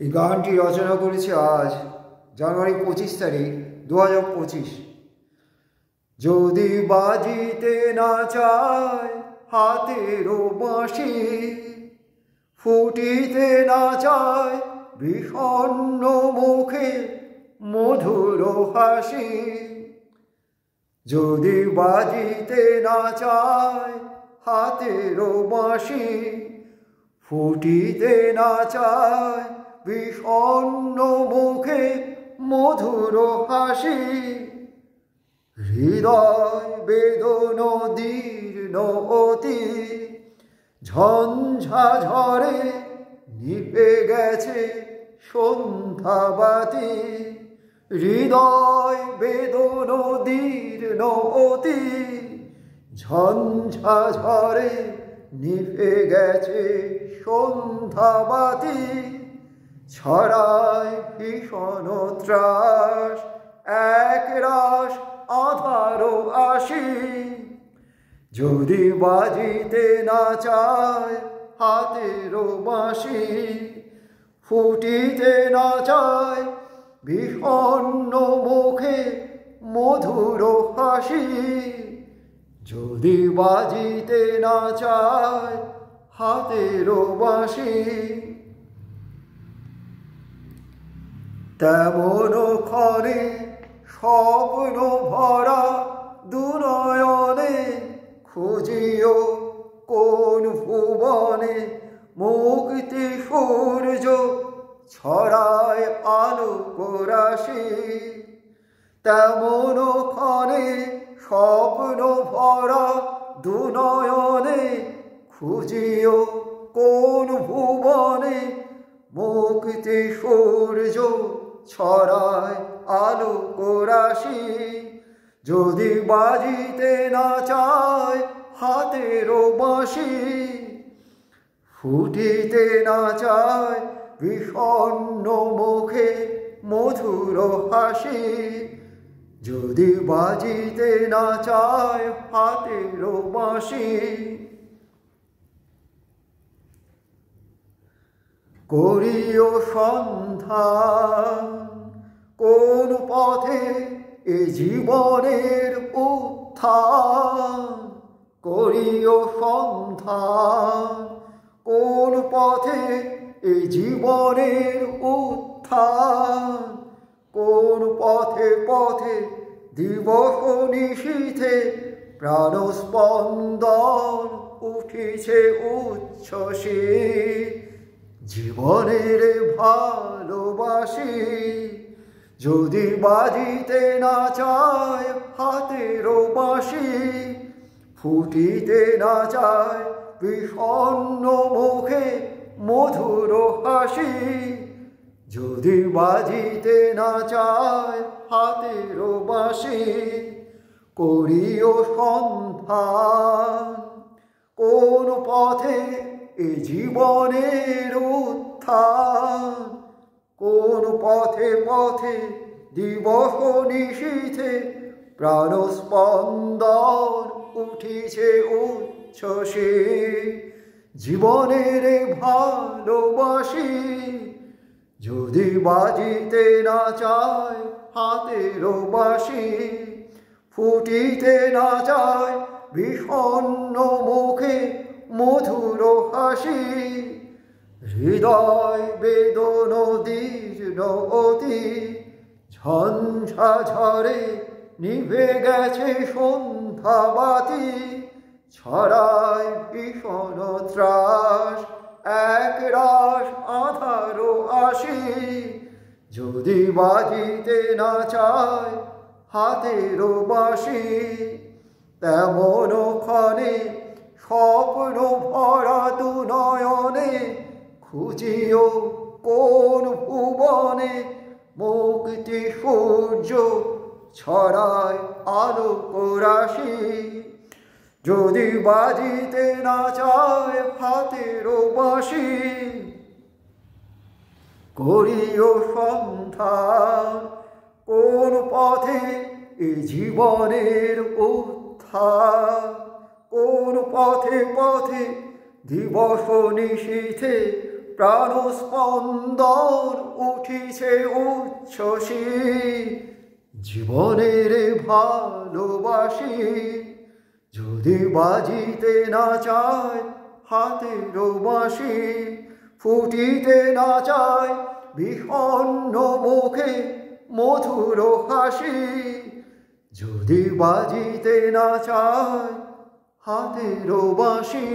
এই গানটি রচনা করেছি আজ জানুয়ারি 25 তারিখ 2025। যদি বাজিতে না চায় হাতেরও বাঁশি, ফুটিতে না চায় বিষণ্ণ মুখে মধুর হাসি, যদি বাজিতে না চায় হাতেরও বাঁশি, ফুটিতে না চায় বিষণ্ণ মুখে মধুর হাসি, হৃদয় বেদন দীর্ণ অতি ঝঞ্ঝা ঝরে নিভে গেছে সন্ধ্যাবাতি, হৃদয় বেদন দীর্ণ অতি ঝঞ্ঝা ঝরে নিভে গেছে সন্ধ্যাবাতি, ছড়ায় ভীষণ ত্রাস এক রাস আধারো আসি, যদি বাজিতে না চায় হাতেরও বাঁশি, ফুটিতে না চায় বিষণ্ণ মুখে মধুর হাসি, যদি বাজিতে না চায় হাতেরও বাঁশি। তেমন ক্ষণে স্বপ্ন ভরা দুনয়নে খুঁজিও কোন ভুবনে মুক্তি সূর্য ছড়ায় আলোক রাশি, তেমন ক্ষণে স্বপ্ন ভরা দুনয়নে খুঁজিও কোন ভুবনে মুক্তি সূর্য ছড়ায় আলোক রাশি, যদি বাজিতে না চায় হাতেরও বাঁশি, ফুটিতে না চায় বিষণ্ণ মুখে মধুর হাসি, যদি বাজিতে না চায় হাতেরও বাঁশি। করিও সন্ধান কোন পথে এ জীবনের উত্থান, করিও সন্ধান কোন পথে এ জীবনের উত্থান, কোন পথে পথে দিবস নিশীথে প্রাণস্পন্দন উঠিছে উচ্ছ্বসী, জীবনের ভালোবাসি, যদি বাজিতে না চায় হাতেরও বাঁশি, ফুটিতে না চায় বিষণ্ণ মুখে মধুর হাসি, যদি বাজিতে না চায় হাতেরও বাঁশি, করিও সন্ধান কোন পথে এ জীবনের উত্থান, কোন পথে পথে দিবস নিশীথে প্রাণস্পন্দন উঠিছে উচ্ছ্বসী, জীবনের ভালোবাসি, যদি বাজিতে না চায় হাতেরও বাঁশি, ফুটিতে না চায় বিষণ্ণ মুখে মধুর হাসি, হৃদয় বেদন দীর্ণ অতি ঝঞ্ঝা ঝরে নিভে গেছে সন্ধ্যাবাতি, ছড়ায় ভীষণ ত্রাস এক রাস আধারো আসি, যদি বাজিতে না চায় হাতেরও বাঁশি, তেমন ক্ষণে স্বপ্ন ভরা দুনয়নে খুঁজিও কোন ভুবনে মুক্তি সূর্য ছড়ায় আলোক রাশি, যদি বাজিতে না চায় হাতেরও বাঁশি, করিও সন্ধান কোন পথে এ জীবনের উত্থান, কোন পথে পথে দিবস নিশীথে প্রাণস্পন্দন উঠিছে উচ্ছ্বসী জীবনের ভালোবাসি যদি বাজিতে না চায় হাতের বাঁশি ফুটিতে না চায় বিহন্ন মুখে মধুর হাসি যদি বাজিতে না চায় হাতের বাঁশি